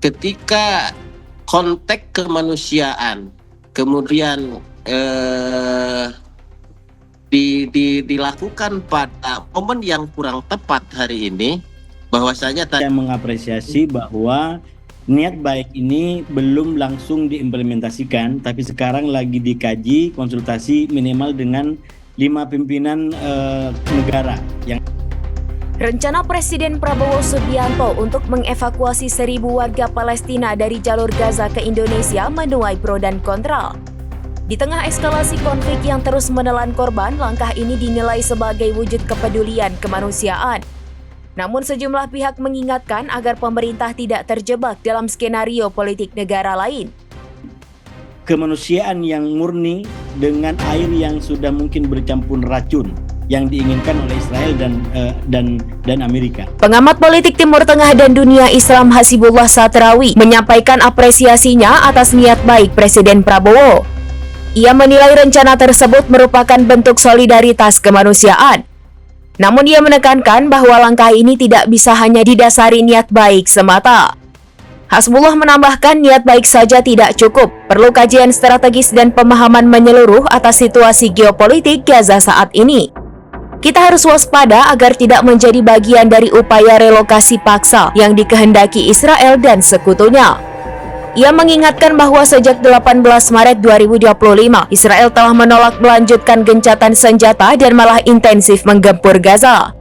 ketika konteks kemanusiaan kemudian dilakukan pada momen yang kurang tepat hari ini, bahwasanya saya mengapresiasi bahwa niat baik ini belum langsung diimplementasikan, tapi sekarang lagi dikaji konsultasi minimal dengan 5 pimpinan negara yang Rencana Presiden Prabowo Subianto untuk mengevakuasi 1.000 warga Palestina dari jalur Gaza ke Indonesia menuai pro dan kontra. Di tengah eskalasi konflik yang terus menelan korban, langkah ini dinilai sebagai wujud kepedulian kemanusiaan. Namun sejumlah pihak mengingatkan agar pemerintah tidak terjebak dalam skenario politik negara lain. Kemanusiaan yang murni dengan air yang sudah mungkin bercampur racun yang diinginkan oleh Israel dan Amerika. Pengamat politik Timur Tengah dan dunia Islam Hasibullah Satrawi menyampaikan apresiasinya atas niat baik Presiden Prabowo. Ia menilai rencana tersebut merupakan bentuk solidaritas kemanusiaan. Namun ia menekankan bahwa langkah ini tidak bisa hanya didasari niat baik semata. Hasbullah menambahkan niat baik saja tidak cukup, perlu kajian strategis dan pemahaman menyeluruh atas situasi geopolitik Gaza saat ini. Kita harus waspada agar tidak menjadi bagian dari upaya relokasi paksa yang dikehendaki Israel dan sekutunya. Ia mengingatkan bahwa sejak 18 Maret 2025, Israel telah menolak melanjutkan gencatan senjata dan malah intensif menggempur Gaza.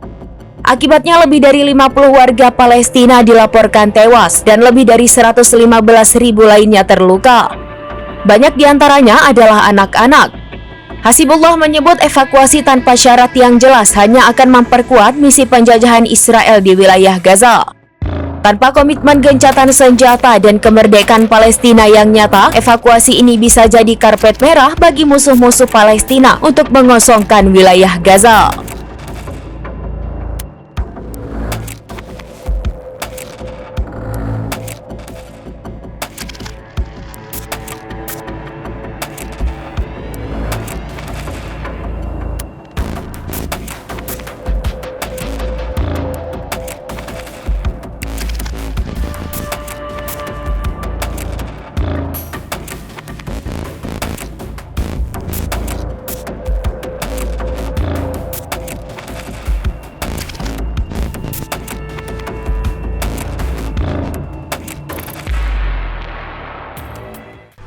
Akibatnya lebih dari 50 warga Palestina dilaporkan tewas dan lebih dari 115.000 lainnya terluka. Banyak diantaranya adalah anak-anak. Hasibullah menyebut evakuasi tanpa syarat yang jelas hanya akan memperkuat misi penjajahan Israel di wilayah Gaza. Tanpa komitmen gencatan senjata dan kemerdekaan Palestina yang nyata, evakuasi ini bisa jadi karpet merah bagi musuh-musuh Palestina untuk mengosongkan wilayah Gaza.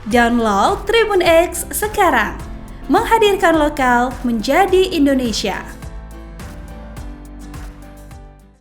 Download Tribun X sekarang, menghadirkan lokal menjadi Indonesia.